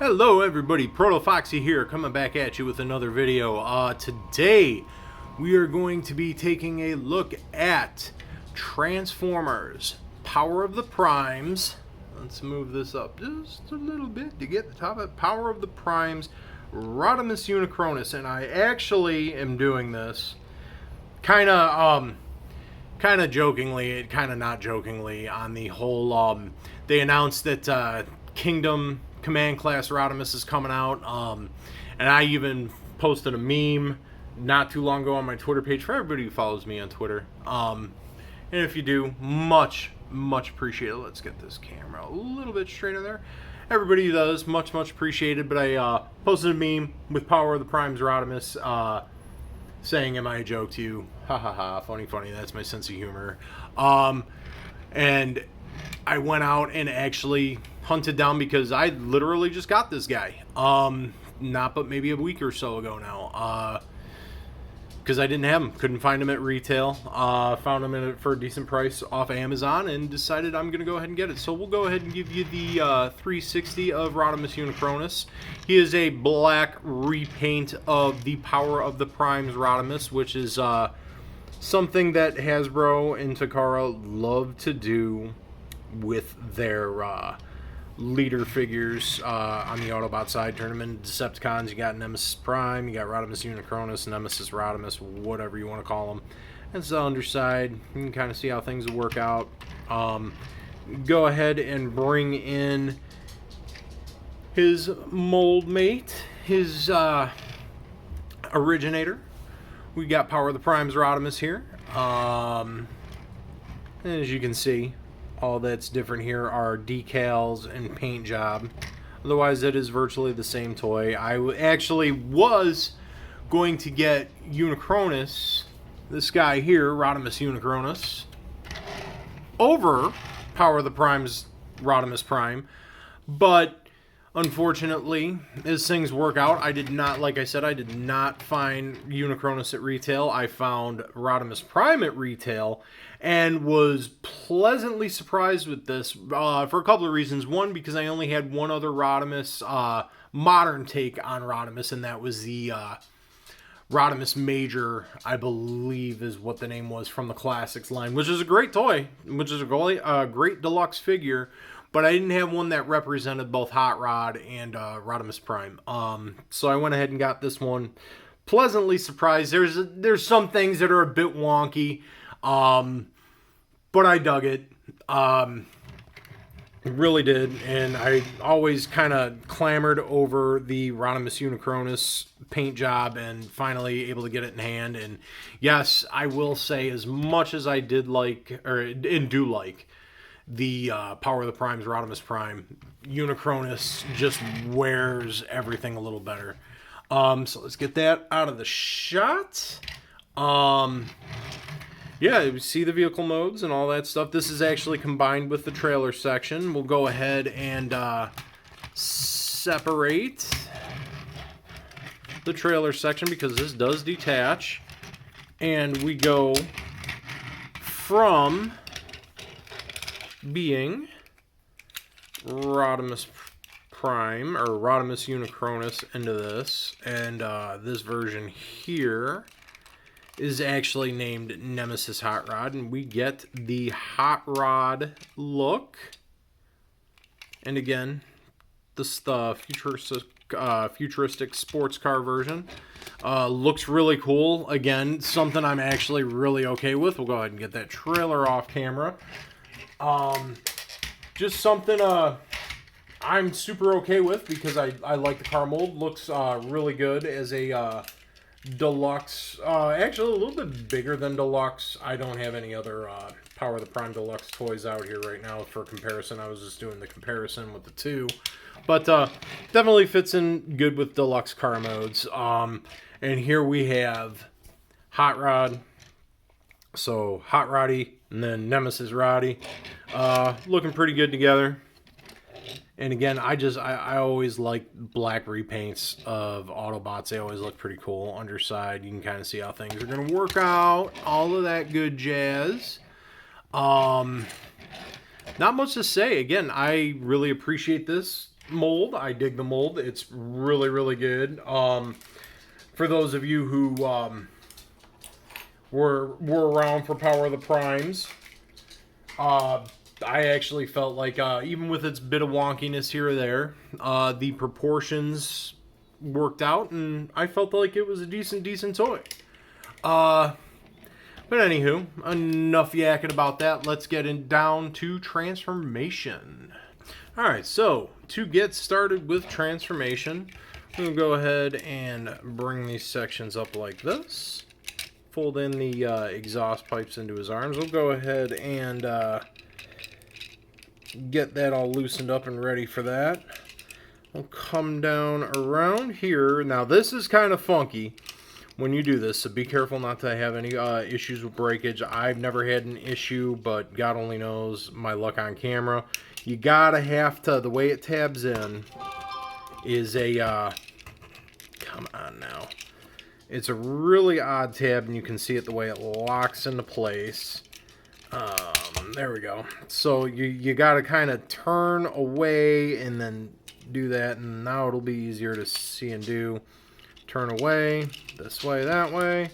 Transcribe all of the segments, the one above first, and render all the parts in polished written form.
Hello everybody, ProtoFoxy here, coming back at you with another video. Today we are going to be taking a look at Transformers, Power of the Primes. Let's move this up just a little bit to get the top of it. Power of the Primes, Rodimus Unicronus, and I actually am doing this kind of jokingly, kind of not jokingly, on the whole. They announced that Kingdom Command Class Rodimus is coming out, and I even posted a meme not too long ago on my Twitter page for everybody who follows me on Twitter. And if you do, much appreciated. Let's get this camera a little bit straighter there. Everybody who does, much appreciated. But I posted a meme with Power of the Primes Rodimus, saying, "Am I a joke to you? Ha ha ha! Funny. That's my sense of humor." And I went out and actually hunted down, because I literally just got this guy. Not but maybe a week or so ago now. Because I didn't have him. Couldn't find him at retail. Found him for a decent price off Amazon and decided I'm going to go ahead and get it. So we'll go ahead and give you the 360 of Rodimus Unicronus. He is a black repaint of the Power of the Primes Rodimus, which is something that Hasbro and Takara love to do with their leader figures on the Autobot side. Turn them into Decepticons. You got Nemesis Prime, you got Rodimus Unicronus, Nemesis Rodimus, whatever you want to call them. That's the underside. You can kind of see how things will work out. Go ahead and bring in his mold mate, his originator. We got Power of the Primes Rodimus here. As you can see, all that's different here are decals and paint job. Otherwise, it is virtually the same toy. I actually was going to get Unicronus, this guy here, Rodimus Unicronus, over Power of the Primes Rodimus Prime, but unfortunately, as things work out, I did not, like I said, I did not find Unicronus at retail. I found Rodimus Prime at retail and was pleasantly surprised with this for a couple of reasons. One, because I only had one other Rodimus modern take on Rodimus, and that was the Rodimus Major, I believe is what the name was, from the Classics line, which is a great toy, which is a great deluxe figure. But I didn't have one that represented both Hot Rod and Rodimus Prime. So I went ahead and got this one. Pleasantly surprised. There's some things that are a bit wonky, but I dug it. Really did. And I always kind of clamored over the Rodimus Unicronus paint job, and finally able to get it in hand. And yes, I will say, as much as I did like, and do like, the Power of the Primes Rodimus Prime, Unicronus just wears everything a little better. So let's get that out of the shot. Yeah, you see the vehicle modes and all that stuff. This is actually combined with the trailer section. We'll go ahead and separate the trailer section, because this does detach, and we go from being Rodimus Prime, or Rodimus Unicronus, into this. And this version here is actually named Nemesis Hot Rod, and we get the Hot Rod look. And again, this the futuristic sports car version. Looks really cool. Again, something I'm actually really okay with. We'll go ahead and get that trailer off camera. Just something I'm super okay with, because I like the car mold. Looks really good as a deluxe. Actually, a little bit bigger than deluxe. I don't have any other Power of the Prime Deluxe toys out here right now for comparison. I was just doing the comparison with the two. But definitely fits in good with deluxe car modes. And here we have Hot Rod. So Hot Roddy and then Nemesis Roddy, looking pretty good together. And again, I always like black repaints of Autobots. They always look pretty cool. Underside, you can kind of see how things are going to work out. All of that good jazz. Not much to say. Again, I really appreciate this. mold. I dig the mold. It's really, really good. For those of you who were around for Power of the Primes, I actually felt like, even with its bit of wonkiness here or there, the proportions worked out, and I felt like it was a decent toy. But anywho, enough yakking about that. Let's get down to transformation. Alright, so to get started with transformation, I'm going to go ahead and bring these sections up like this. Fold in the exhaust pipes into his arms. We'll go ahead and get that all loosened up and ready for that. We'll come down around here. Now this is kind of funky when you do this, so be careful not to have any issues with breakage. I've never had an issue, but God only knows my luck on camera. You gotta have to, the way it tabs in is a, come on now. It's a really odd tab, and you can see it the way it locks into place. There we go. So you got to kind of turn away and then do that, and now it'll be easier to see and do. Turn away, this way, that way.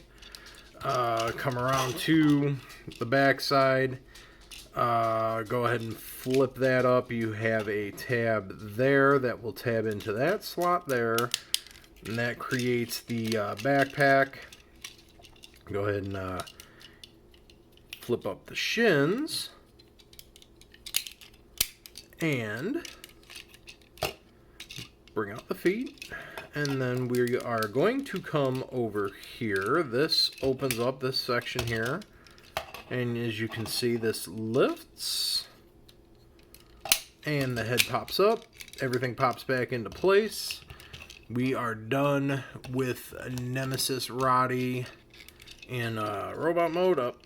Come around to the back side. Go ahead and flip that up. You have a tab there that will tab into that slot there. And that creates the backpack. Go ahead and flip up the shins. And bring out the feet. And then we are going to come over here. This opens up this section here. And as you can see, this lifts. And the head pops up. Everything pops back into place. We are done with Nemesis Roddy in robot mode. Up.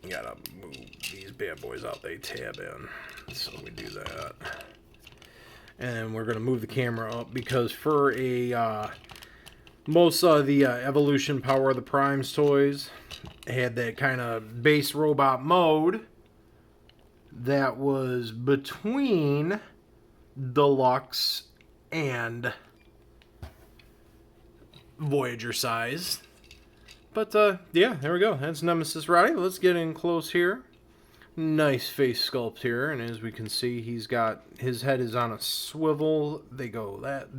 You gotta move these bad boys out. They tab in. So we do that. And we're gonna move the camera up because for a most of the Evolution Power of the Primes toys had that kind of base robot mode that was between deluxe and Voyager size. But yeah, there we go. That's Nemesis Roddy. Let's get in close here. Nice face sculpt here, and as we can see, he's got his head is on a swivel. They go that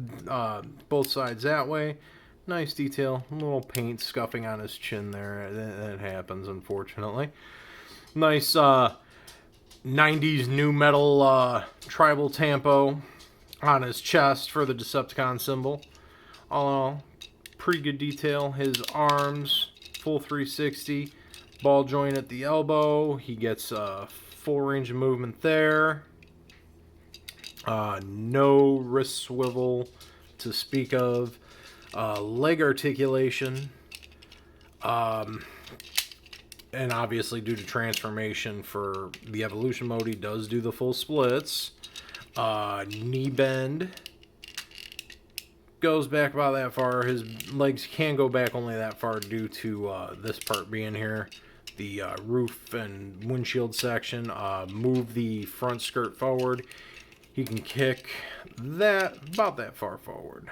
both sides that way. Nice detail. A little paint scuffing on his chin there. That happens, unfortunately. Nice 90s new metal tribal tampo on his chest for the Decepticon symbol. All in all, pretty good detail. His arms, full 360. Ball joint at the elbow. He gets full range of movement there. No wrist swivel to speak of. Leg articulation. And obviously due to transformation for the evolution mode, he does do the full splits. Knee bend. Goes back about that far. His legs can go back only that far due to this part being here. The roof and windshield section. Move the front skirt forward. He can kick that about that far forward.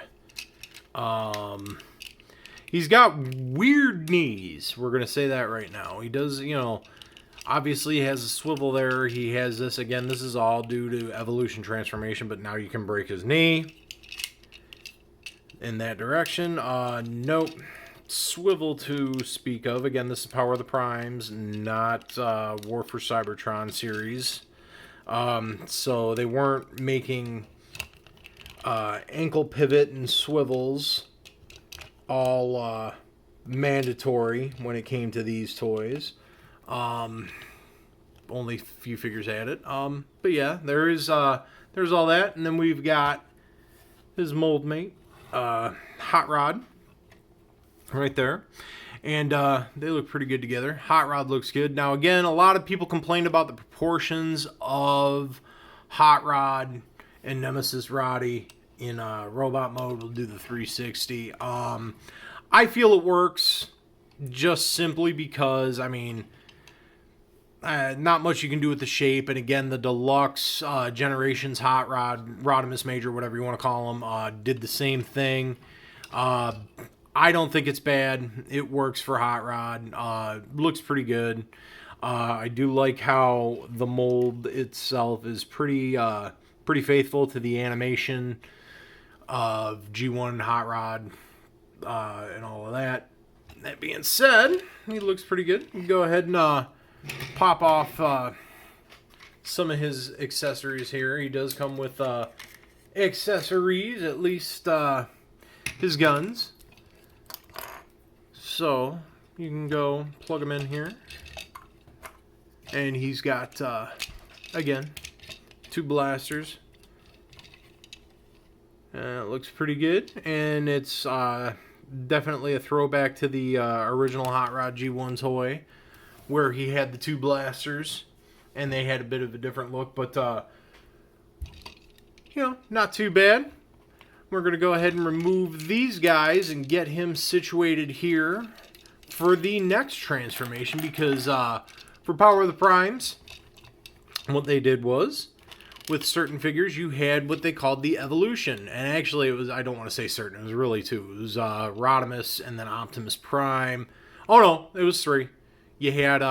He's got weird knees. We're going to say that right now. He does, you know, obviously he has a swivel there. He has this. Again, this is all due to evolution transformation, but now you can break his knee in that direction. Nope. Swivel to speak of. Again, this is Power of the Primes, not War for Cybertron series. So they weren't making ankle pivot and swivels all mandatory when it came to these toys. Only a few figures had it. But yeah, there's all that, and then we've got his mold mate, Hot Rod, right there. And they look pretty good together. Hot Rod looks good. Now again, a lot of people complained about the proportions of Hot Rod and Nemesis Roddy in robot mode. We'll do the 360. I feel it works just simply because, I mean, not much you can do with the shape. And again, the deluxe Generations Hot Rod, Rodimus Major, whatever you want to call them, did the same thing. I don't think it's bad. It works for Hot Rod. Looks pretty good. I do like how the mold itself is pretty faithful to the animation of G1 Hot Rod and all of that. That being said, he looks pretty good. You can go ahead and pop off some of his accessories here. He does come with accessories, at least his guns. So you can go plug them in here. And he's got, again, 2 blasters. It looks pretty good. And it's definitely a throwback to the original Hot Rod G1 toy, where he had the 2 blasters. And they had a bit of a different look. But, you know, not too bad. We're going to go ahead and remove these guys and get him situated here for the next transformation. Because for Power of the Primes, what they did was, with certain figures, you had what they called the evolution. And actually, it was, I don't want to say certain, it was really 2. It was Rodimus and then Optimus Prime. Oh no, it was 3. You had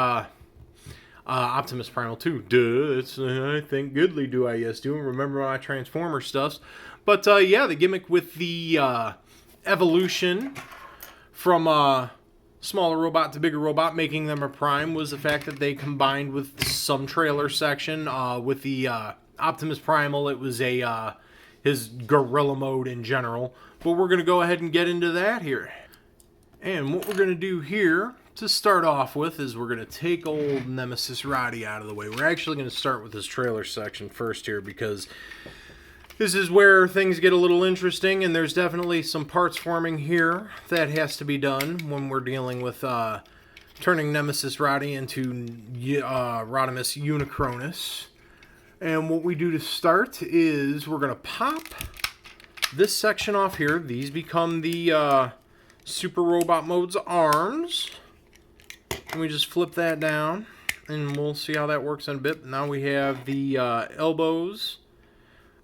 Optimus Primal 2. Duh, it's, I think goodly do I yes do. Remember my Transformer stuffs. But yeah, the gimmick with the evolution from smaller robot to bigger robot, making them a Prime, was the fact that they combined with some trailer section. With the Optimus Primal, it was his gorilla mode in general. But we're going to go ahead and get into that here. And what we're going to do here to start off with is we're going to take old Nemesis Roddy out of the way. We're actually going to start with this trailer section first here, because this is where things get a little interesting, and there's definitely some parts forming here that has to be done when we're dealing with turning Nemesis Roddy into Rodimus Unicronus. And what we do to start is we're going to pop this section off here. These become the Super Robot Mode's arms. And we just flip that down, and we'll see how that works in a bit. Now we have the elbows.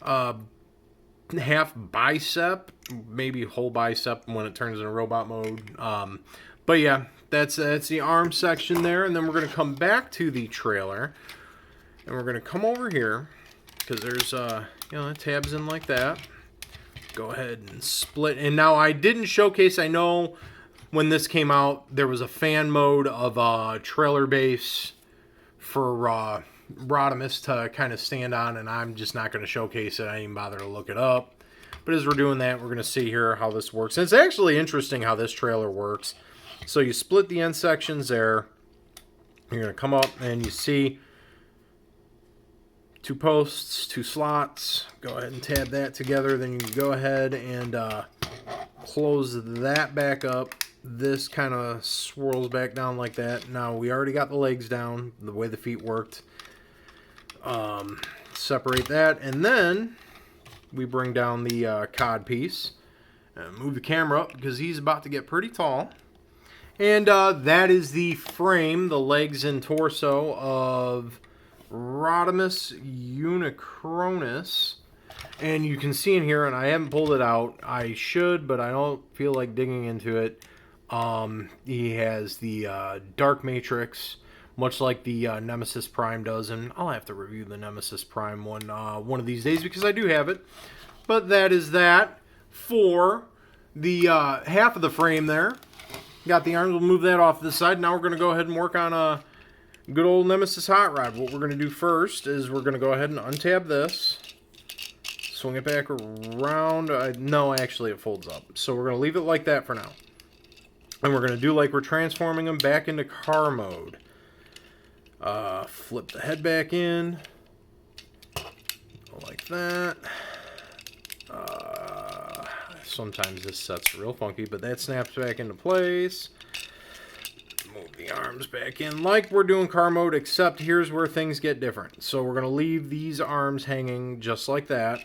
Half bicep, maybe whole bicep when it turns into robot mode. But yeah, that's the arm section there. And then we're going to come back to the trailer, and we're going to come over here, because there's you know, tabs in like that. Go ahead and split. And now I didn't showcase, I know when this came out there was a fan mode of trailer base for Rodimus to kind of stand on, and I'm just not going to showcase it. I didn't even bother to look it up. But as we're doing that, we're going to see here how this works. And it's actually interesting how this trailer works. So you split the end sections there. You're going to come up and you see 2 posts, 2 slots. Go ahead and tab that together. Then you can go ahead and close that back up. This kind of swirls back down like that. Now we already got the legs down, the way the feet worked. Separate that, and then we bring down the cod piece and move the camera up, because he's about to get pretty tall. And that is the frame, the legs and torso of Rodimus Unicronus. And you can see in here, and I haven't pulled it out, I should, but I don't feel like digging into it. He has the Dark Matrix, much like the Nemesis Prime does, and I'll have to review the Nemesis Prime one of these days, because I do have it. But that is that for the half of the frame there. Got the arms, we'll move that off to the side. Now we're going to go ahead and work on a good old Nemesis Hot Rod. What we're going to do first is we're going to go ahead and untab this, swing it back around. No, actually it folds up. So we're going to leave it like that for now. And we're going to do like we're transforming them back into car mode. Flip the head back in. Like that. Sometimes this set's real funky, but that snaps back into place. Move the arms back in like we're doing car mode, except here's where things get different. So we're going to leave these arms hanging just like that.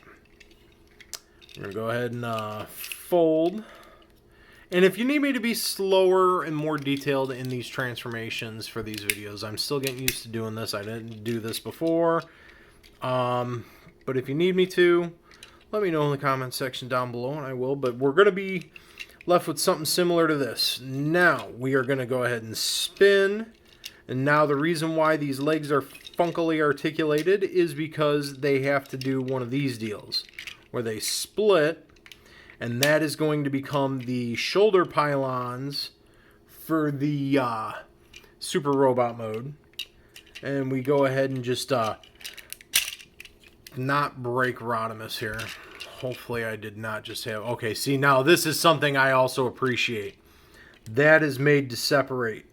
We're going to go ahead and fold. And if you need me to be slower and more detailed in these transformations for these videos, I'm still getting used to doing this. I didn't do this before. But if you need me to, let me know in the comment section down below, and I will. But we're going to be left with something similar to this. Now, we are going to go ahead and spin. And now the reason why these legs are funkily articulated is because they have to do one of these deals, where they split. And that is going to become the shoulder pylons for the Super Robot mode. And we go ahead and just not break Rodimus here. Hopefully I did not just have... Okay, see, now this is something I also appreciate. That is made to separate.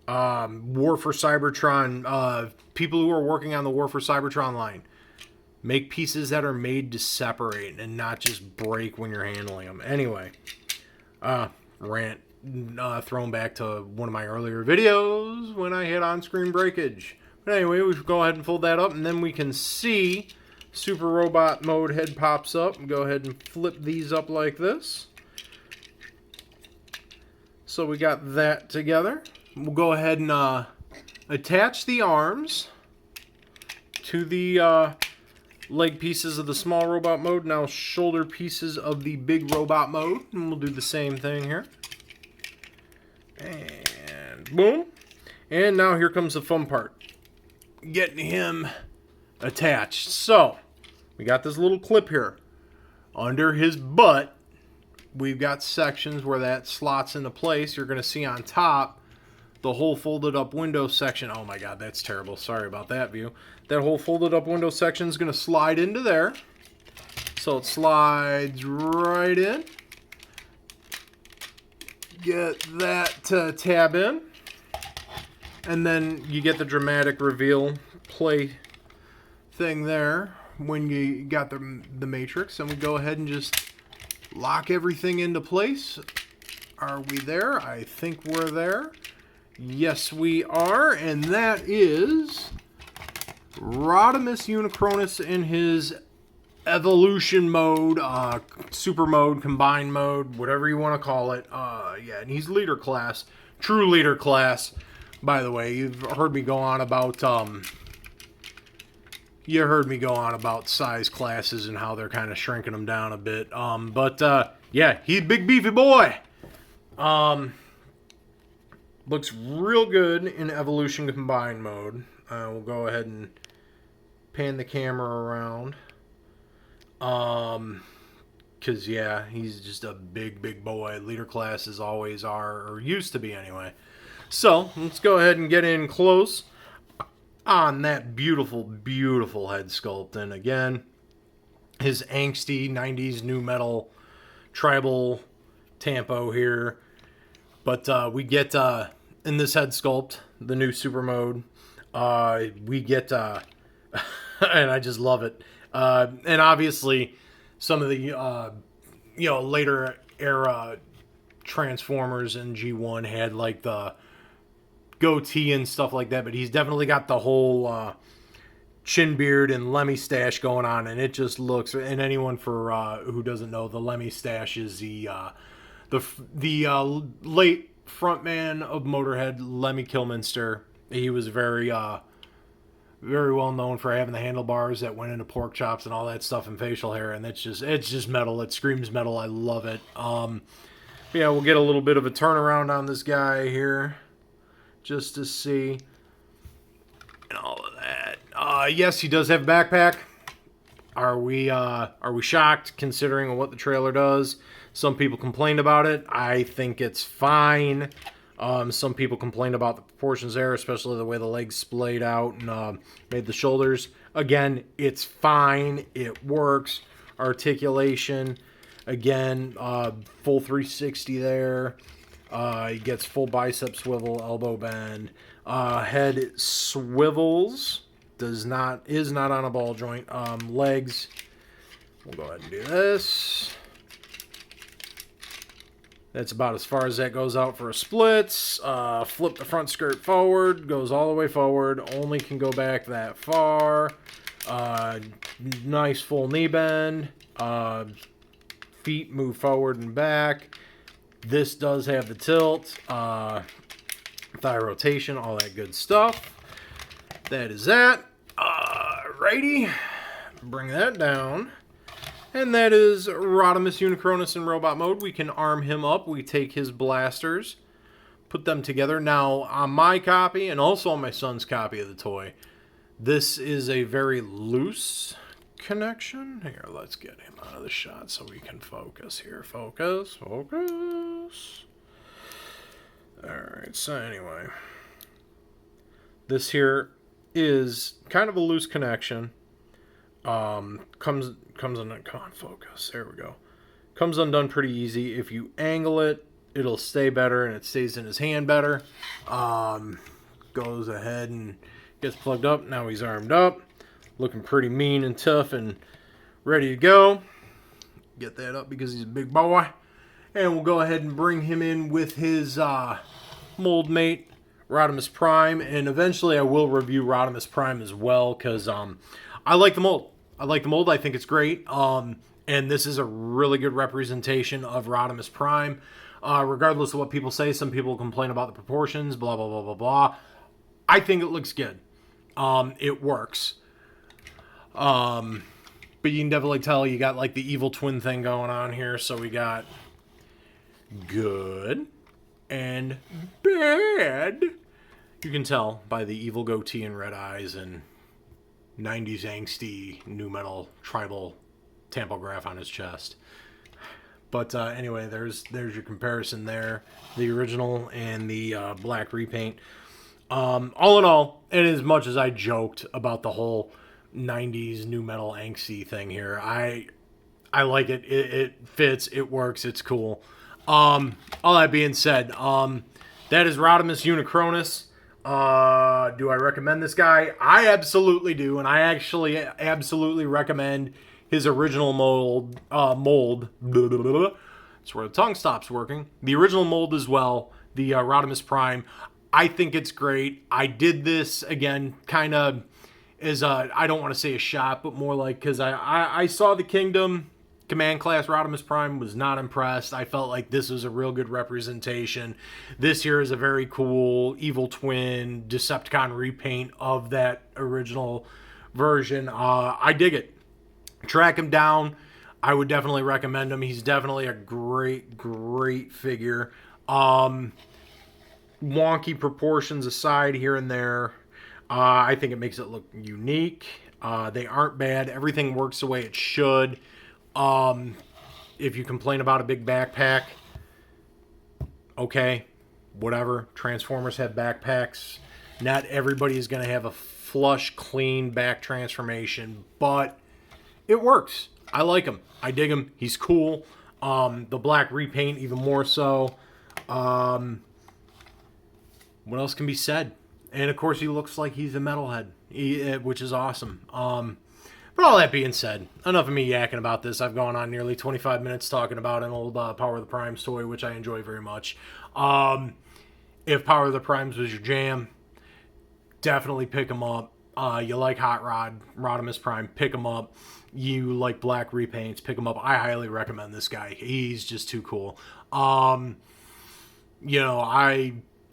War for Cybertron, people who are working on the War for Cybertron line, make pieces that are made to separate and not just break when you're handling them. Anyway, rant thrown back to one of my earlier videos when I hit on-screen breakage. But anyway, we should go ahead and fold that up, and then we can see Super Robot mode head pops up. Go ahead and flip these up like this. So we got that together. We'll go ahead and attach the arms to the leg pieces of the small robot mode. Now shoulder pieces of the big robot mode. And we'll do the same thing here. And boom. And now here comes the fun part. Getting him attached. So, we got this little clip here. Under his butt, we've got sections where that slots into place. You're going to see on top the whole folded up window section. Oh my god, that's terrible. Sorry about that view. That whole folded up window section is going to slide into there. So it slides right in. Get that to tab in. And then you get the dramatic reveal play thing there when you got the matrix. And we go ahead and just lock everything into place. Are we there? I think we're there. Yes, we are. And that is Rodimus Unicronus in his evolution mode, super mode, combined mode, whatever you want to call it. Yeah, and he's leader class. True leader class. By the way, you've heard me go on about size classes and how they're kind of shrinking them down a bit. Yeah, he's a big beefy boy. Looks real good in evolution combined mode. We'll go ahead and pan the camera around. Cause yeah, he's just a big boy. Leader classes always are, or used to be anyway. So, let's go ahead and get in close on that beautiful head sculpt. And again, his angsty 90s new metal tribal tempo here. But we get, in this head sculpt, the new super mode, we get, and I just love it. And obviously, some of the, later era Transformers in G1 had like the goatee and stuff like that, but he's definitely got the whole chin beard and Lemmy stash going on, and it just looks. And anyone for who doesn't know, the Lemmy stash is the late frontman of Motorhead, Lemmy Kilminster. He was very well known for having the handlebars that went into pork chops and all that stuff and facial hair, and it's just metal. It screams metal. I love it. Yeah, we'll get a little bit of a turnaround on this guy here, just to see, and all of that. Yes, he does have a backpack. Are we shocked considering what the trailer does? Some people complained about it. I think it's fine. Some people complained about the proportions there, especially the way the legs splayed out and made the shoulders. Again, it's fine. It works. Articulation, again, full 360 there. He gets full bicep swivel, elbow bend. Head swivels. Is not on a ball joint. Legs. We'll go ahead and do this. That's about as far as that goes out for a splits. Flip the front skirt forward. Goes all the way forward. Only can go back that far. Nice full knee bend. Feet move forward and back. This does have the tilt, thigh rotation, all that good stuff. That is that. Righty. Bring that down. And that is Rodimus Unicronus in robot mode. We can arm him up. We take his blasters, put them together. Now, on my copy, and also on my son's copy of the toy, this is a very loose connection. Here, let's get him out of the shot so we can focus here. Focus, focus. Alright, so anyway. This here is kind of a loose connection. Comes undone. Come on, focus. There we go. Comes undone pretty easy. If you angle it, it'll stay better and it stays in his hand better. Goes ahead and gets plugged up. Now he's armed up. Looking pretty mean and tough and ready to go. Get that up because he's a big boy. And we'll go ahead and bring him in with his mold mate, Rodimus Prime. And eventually I will review Rodimus Prime as well because I like the mold. I think it's great. And this is a really good representation of Rodimus Prime. Regardless of what people say, some people complain about the proportions, blah, blah, blah, blah, blah. I think it looks good. It works. But you can definitely tell you got like the evil twin thing going on here. So we got good and bad. You can tell by the evil goatee and red eyes and 90s angsty new metal tribal tampograph on his chest. But anyway, there's your comparison there. The original and the black repaint. All in all, and as much as I joked about the whole 90s new metal angsty thing here, I like it. It fits. It works. It's cool. All that being said, that is Rodimus Unicronus. Do I recommend this guy? I absolutely do, and I actually absolutely recommend his original mold. That's where the tongue stops working. The original mold as well, the Rodimus Prime. I think it's great. I did this, again, kind of as a, I don't want to say a shot, but more like because I saw the Kingdom Command Class Rodimus Prime, was not impressed. I felt like this was a real good representation. This here is a very cool evil twin Decepticon repaint of that original version. I dig it. Track him down. I would definitely recommend him. He's definitely a great, great figure. Wonky proportions aside here and there, I think it makes it look unique. They aren't bad. Everything works the way it should. If you complain about a big backpack, okay, whatever. Transformers have backpacks. Not everybody is going to have a flush, clean back transformation, but it works. I like him. I dig him. He's cool. The black repaint even more so. What else can be said? And of course, he looks like he's a metalhead, which is awesome. But all that being said, enough of me yakking about this. I've gone on nearly 25 minutes talking about an old Power of the Primes toy, which I enjoy very much. If Power of the Primes was your jam, definitely pick them up. You like Hot Rod, Rodimus Prime, pick them up. You like black repaints, pick them up. I highly recommend this guy. He's just too cool. I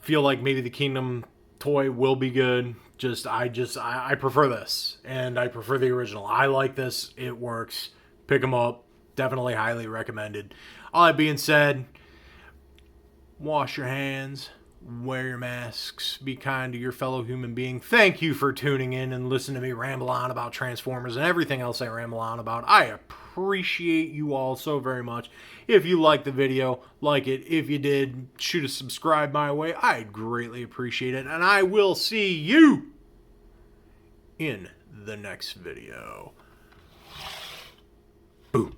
feel like maybe the Kingdom toy will be good. I prefer this, and I prefer the original. I like this. It works. Pick them up. Definitely highly recommended. All that being said, wash your hands, wear your masks, be kind to your fellow human being. Thank you for tuning in and listening to me ramble on about Transformers and everything else I ramble on about. I appreciate you all so very much. If you liked the video, like it. If you did, shoot a subscribe my way. I'd greatly appreciate it. And I will see you in the next video. Boom.